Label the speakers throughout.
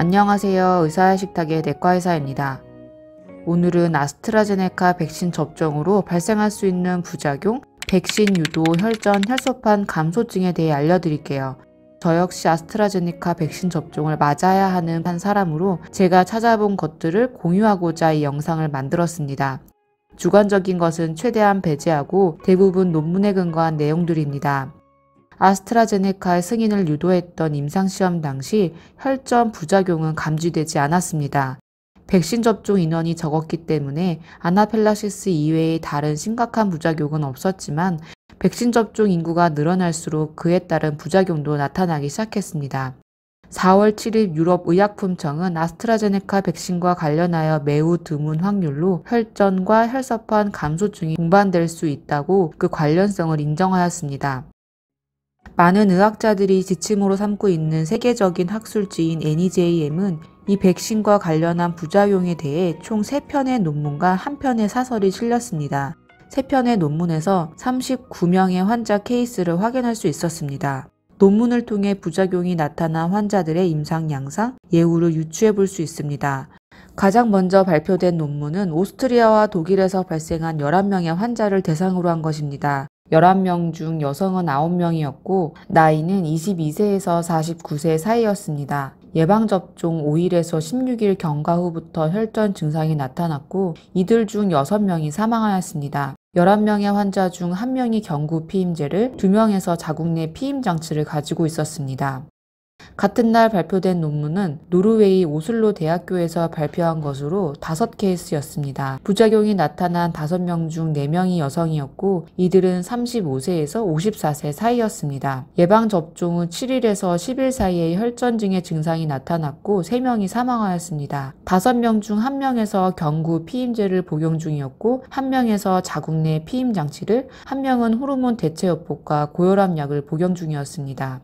Speaker 1: 안녕하세요. 의사의 식탁의 내과의사입니다. 오늘은 아스트라제네카 백신 접종으로 발생할 수 있는 부작용, 백신 유도 혈전 혈소판 감소증에 대해 알려드릴게요. 저 역시 아스트라제네카 백신 접종을 맞아야 하는 한 사람으로 제가 찾아본 것들을 공유하고자 이 영상을 만들었습니다. 주관적인 것은 최대한 배제하고 대부분 논문에 근거한 내용들입니다. 아스트라제네카의 승인을 유도했던 임상시험 당시 혈전 부작용은 감지되지 않았습니다. 백신 접종 인원이 적었기 때문에 아나필락시스 이외의 다른 심각한 부작용은 없었지만 백신 접종 인구가 늘어날수록 그에 따른 부작용도 나타나기 시작했습니다. 4월 7일 유럽의약품청은 아스트라제네카 백신과 관련하여 매우 드문 확률로 혈전과 혈소판 감소증이 동반될 수 있다고 그 관련성을 인정하였습니다. 많은 의학자들이 지침으로 삼고 있는 세계적인 학술지인 NEJM은 이 백신과 관련한 부작용에 대해 총 3편의 논문과 1편의 사설이 실렸습니다. 3편의 논문에서 39명의 환자 케이스를 확인할 수 있었습니다. 논문을 통해 부작용이 나타난 환자들의 임상 양상, 예후를 유추해 볼 수 있습니다. 가장 먼저 발표된 논문은 오스트리아와 독일에서 발생한 11명의 환자를 대상으로 한 것입니다. 11명 중 여성은 9명이었고 나이는 22세에서 49세 사이였습니다. 예방접종 5일에서 16일 경과 후부터 혈전 증상이 나타났고 이들 중 6명이 사망하였습니다. 11명의 환자 중 1명이 경구 피임제를, 2명에서 자국 내 피임장치를 가지고 있었습니다. 같은 날 발표된 논문은 노르웨이 오슬로 대학교에서 발표한 것으로 5케이스였습니다. 부작용이 나타난 5명 중 4명이 여성이었고 이들은 35세에서 54세 사이였습니다. 예방접종 후 7일에서 10일 사이에 혈전증의 증상이 나타났고 3명이 사망하였습니다. 5명 중 1명에서 경구 피임제를 복용 중이었고 1명에서 자국 내 피임장치를, 1명은 호르몬 대체요법과 고혈압약을 복용 중이었습니다.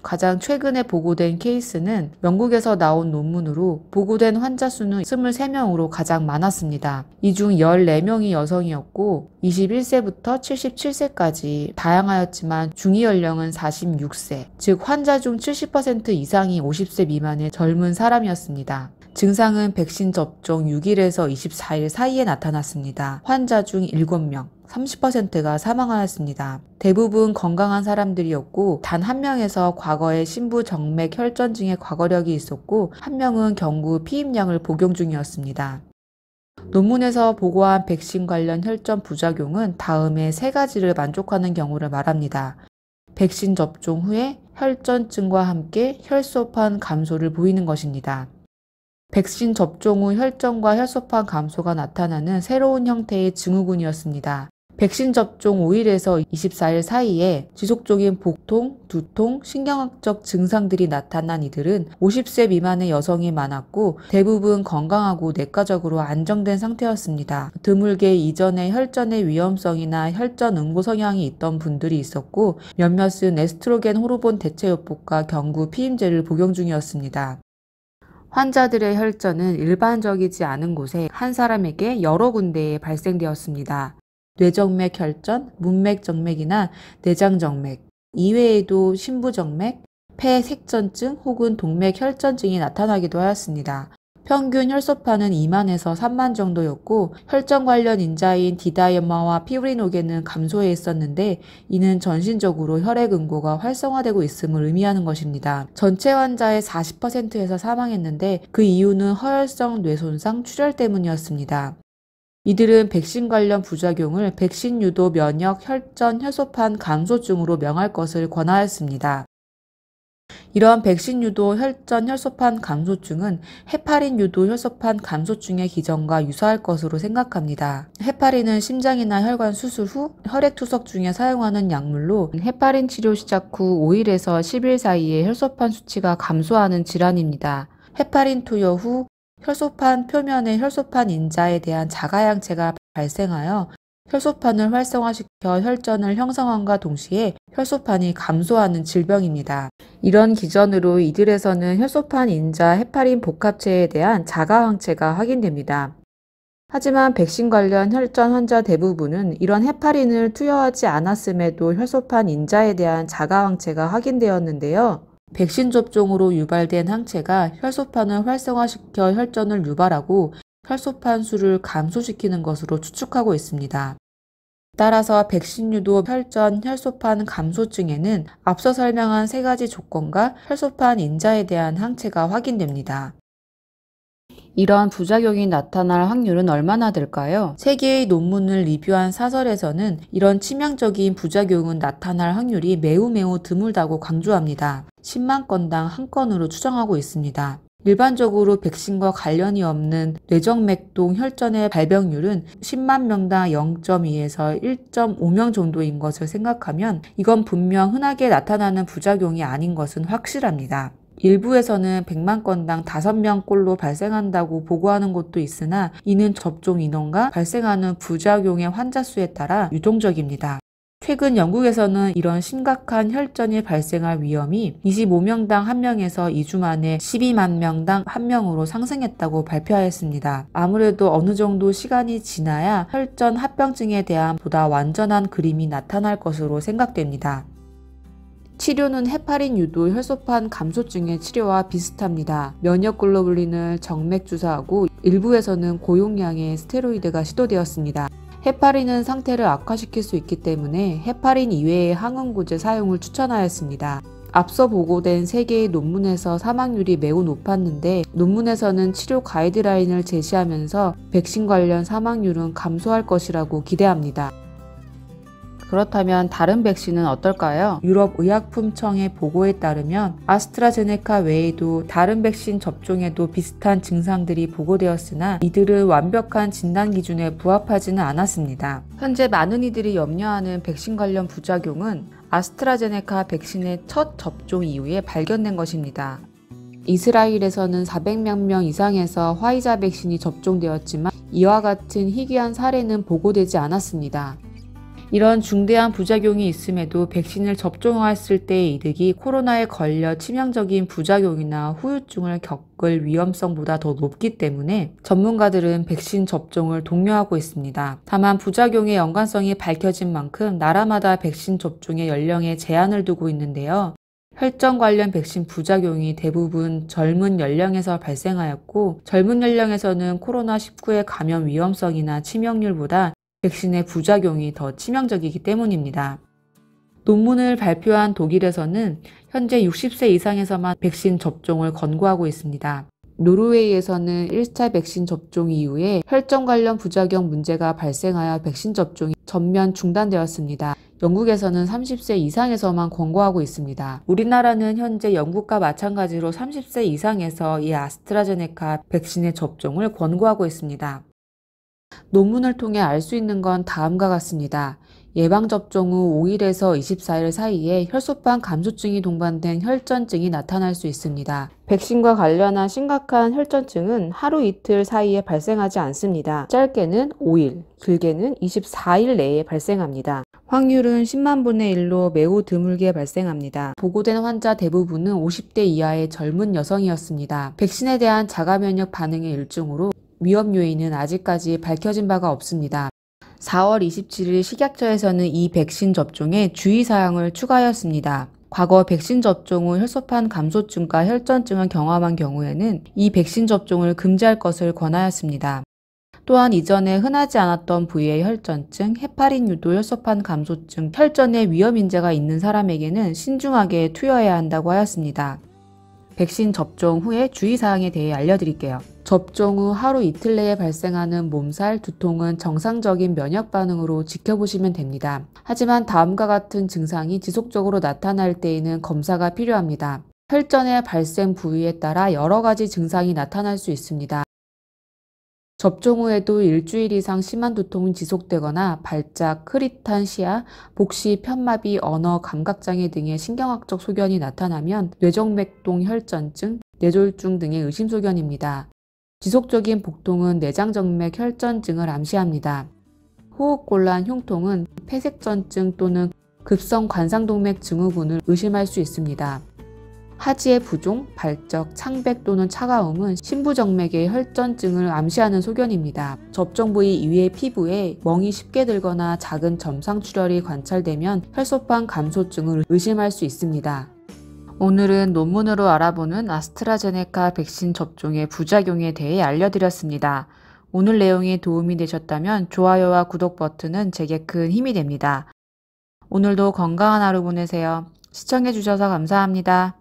Speaker 1: 가장 최근에 보고된 케이스는 영국에서 나온 논문으로 보고된 환자 수는 23명으로 가장 많았습니다. 이 중 14명이 여성이었고 21세부터 77세까지 다양하였지만 중위 연령은 46세, 즉 환자 중 70% 이상이 50세 미만의 젊은 사람이었습니다. 증상은 백신 접종 6일에서 24일 사이에 나타났습니다. 환자 중 7명, 30%가 사망하였습니다. 대부분 건강한 사람들이었고 단 1명에서 과거에 심부정맥 혈전증의 과거력이 있었고 1명은 경구 피임약을 복용 중이었습니다. 논문에서 보고한 백신 관련 혈전 부작용은 다음의 3가지를 만족하는 경우를 말합니다. 백신 접종 후에 혈전증과 함께 혈소판 감소를 보이는 것입니다. 백신 접종 후 혈전과 혈소판 감소가 나타나는 새로운 형태의 증후군이었습니다. 백신 접종 5일에서 24일 사이에 지속적인 복통, 두통, 신경학적 증상들이 나타난 이들은 50세 미만의 여성이 많았고 대부분 건강하고 내과적으로 안정된 상태였습니다. 드물게 이전에 혈전의 위험성이나 혈전 응고 성향이 있던 분들이 있었고 몇몇은 에스트로겐 호르몬 대체요법과 경구 피임제를 복용 중이었습니다. 환자들의 혈전은 일반적이지 않은 곳에 한 사람에게 여러 군데에 발생되었습니다. 뇌정맥 혈전, 문맥정맥이나 내장정맥, 이외에도 심부정맥, 폐색전증 혹은 동맥 혈전증이 나타나기도 하였습니다. 평균 혈소판은 2만에서 3만 정도였고 혈전 관련 인자인 디다이머와 피브리노겐은 감소해 있었는데 이는 전신적으로 혈액 응고가 활성화되고 있음을 의미하는 것입니다. 전체 환자의 40%에서 사망했는데 그 이유는 허혈성 뇌손상 출혈 때문이었습니다. 이들은 백신 관련 부작용을 백신 유도 면역 혈전 혈소판 감소증으로 명할 것을 권하였습니다. 이러한 백신 유도 혈전 혈소판 감소증은 헤파린 유도 혈소판 감소증의 기전과 유사할 것으로 생각합니다. 헤파린은 심장이나 혈관 수술 후 혈액 투석 중에 사용하는 약물로 헤파린 치료 시작 후 5일에서 10일 사이에 혈소판 수치가 감소하는 질환입니다. 헤파린 투여 후 혈소판 표면의 혈소판 인자에 대한 자가양체가 발생하여 혈소판을 활성화시켜 혈전을 형성함과 동시에 혈소판이 감소하는 질병입니다. 이런 기전으로 이들에서는 혈소판 인자 헤파린 복합체에 대한 자가항체가 확인됩니다. 하지만 백신 관련 혈전 환자 대부분은 이런 헤파린을 투여하지 않았음에도 혈소판 인자에 대한 자가항체가 확인되었는데요. 백신 접종으로 유발된 항체가 혈소판을 활성화시켜 혈전을 유발하고 혈소판 수를 감소시키는 것으로 추측하고 있습니다. 따라서 백신 유도 혈전 혈소판 감소증에는 앞서 설명한 3가지 조건과 혈소판 인자에 대한 항체가 확인됩니다. 이러한 부작용이 나타날 확률은 얼마나 될까요? 3개의 논문을 리뷰한 사설에서는 이런 치명적인 부작용은 나타날 확률이 매우 드물다고 강조합니다. 10만 건당 1건으로 추정하고 있습니다. 일반적으로 백신과 관련이 없는 뇌정맥동 혈전의 발병률은 10만 명당 0.2에서 1.5명 정도인 것을 생각하면 이건 분명 흔하게 나타나는 부작용이 아닌 것은 확실합니다. 일부에서는 100만 건당 5명꼴로 발생한다고 보고하는 곳도 있으나 이는 접종 인원과 발생하는 부작용의 환자 수에 따라 유동적입니다. 최근 영국에서는 이런 심각한 혈전이 발생할 위험이 25명당 1명에서 2주 만에 12만 명당 1명으로 상승했다고 발표하였습니다. 아무래도 어느 정도 시간이 지나야 혈전 합병증에 대한 보다 완전한 그림이 나타날 것으로 생각됩니다. 치료는 헤파린 유도 혈소판 감소증의 치료와 비슷합니다. 면역글로불린을 정맥 주사하고 일부에서는 고용량의 스테로이드가 시도되었습니다. 헤파린은 상태를 악화시킬 수 있기 때문에 헤파린 이외의 항응고제 사용을 추천하였습니다. 앞서 보고된 3개의 논문에서 사망률이 매우 높았는데 논문에서는 치료 가이드라인을 제시하면서 백신 관련 사망률은 감소할 것이라고 기대합니다. 그렇다면 다른 백신은 어떨까요? 유럽의약품청의 보고에 따르면 아스트라제네카 외에도 다른 백신 접종에도 비슷한 증상들이 보고되었으나 이들은 완벽한 진단 기준에 부합하지는 않았습니다. 현재 많은 이들이 염려하는 백신 관련 부작용은 아스트라제네카 백신의 첫 접종 이후에 발견된 것입니다. 이스라엘에서는 400만 명 이상에서 화이자 백신이 접종되었지만 이와 같은 희귀한 사례는 보고되지 않았습니다. 이런 중대한 부작용이 있음에도 백신을 접종했을 때의 이득이 코로나에 걸려 치명적인 부작용이나 후유증을 겪을 위험성보다 더 높기 때문에 전문가들은 백신 접종을 독려하고 있습니다. 다만 부작용의 연관성이 밝혀진 만큼 나라마다 백신 접종의 연령에 제한을 두고 있는데요. 혈전 관련 백신 부작용이 대부분 젊은 연령에서 발생하였고 젊은 연령에서는 코로나19의 감염 위험성이나 치명률보다 백신의 부작용이 더 치명적이기 때문입니다. 논문을 발표한 독일에서는 현재 60세 이상에서만 백신 접종을 권고하고 있습니다. 노르웨이에서는 1차 백신 접종 이후에 혈전 관련 부작용 문제가 발생하여 백신 접종이 전면 중단되었습니다. 영국에서는 30세 이상에서만 권고하고 있습니다. 우리나라는 현재 영국과 마찬가지로 30세 이상에서 이 아스트라제네카 백신의 접종을 권고하고 있습니다. 논문을 통해 알 수 있는 건 다음과 같습니다. 예방접종 후 5일에서 24일 사이에 혈소판 감소증이 동반된 혈전증이 나타날 수 있습니다. 백신과 관련한 심각한 혈전증은 하루 이틀 사이에 발생하지 않습니다. 짧게는 5일, 길게는 24일 내에 발생합니다. 확률은 10만 분의 1로 매우 드물게 발생합니다. 보고된 환자 대부분은 50대 이하의 젊은 여성이었습니다. 백신에 대한 자가면역 반응의 일종으로 위험 요인은 아직까지 밝혀진 바가 없습니다. 4월 27일 식약처에서는 이 백신 접종에 주의사항을 추가하였습니다. 과거 백신 접종 후 혈소판 감소증과 혈전증을 경험한 경우에는 이 백신 접종을 금지할 것을 권하였습니다. 또한 이전에 흔하지 않았던 부위의 혈전증, 헤파린 유도 혈소판 감소증, 혈전에 위험 인자가 있는 사람에게는 신중하게 투여해야 한다고 하였습니다. 백신 접종 후의 주의사항에 대해 알려드릴게요. 접종 후 하루 이틀 내에 발생하는 몸살, 두통은 정상적인 면역 반응으로 지켜보시면 됩니다. 하지만 다음과 같은 증상이 지속적으로 나타날 때에는 검사가 필요합니다. 혈전의 발생 부위에 따라 여러 가지 증상이 나타날 수 있습니다. 접종 후에도 일주일 이상 심한 두통이 지속되거나 발작, 흐릿한 시야, 복시, 편마비, 언어, 감각장애 등의 신경학적 소견이 나타나면 뇌정맥동 혈전증, 뇌졸중 등의 의심소견입니다. 지속적인 복통은 내장정맥 혈전증을 암시합니다. 호흡곤란, 흉통은 폐색전증 또는 급성 관상동맥 증후군을 의심할 수 있습니다. 하지의 부종, 발적, 창백 또는 차가움은 심부정맥의 혈전증을 암시하는 소견입니다. 접종 부위 이외의 피부에 멍이 쉽게 들거나 작은 점상 출혈이 관찰되면 혈소판 감소증을 의심할 수 있습니다. 오늘은 논문으로 알아보는 아스트라제네카 백신 접종의 부작용에 대해 알려드렸습니다. 오늘 내용이 도움이 되셨다면 좋아요와 구독 버튼은 제게 큰 힘이 됩니다. 오늘도 건강한 하루 보내세요. 시청해주셔서 감사합니다.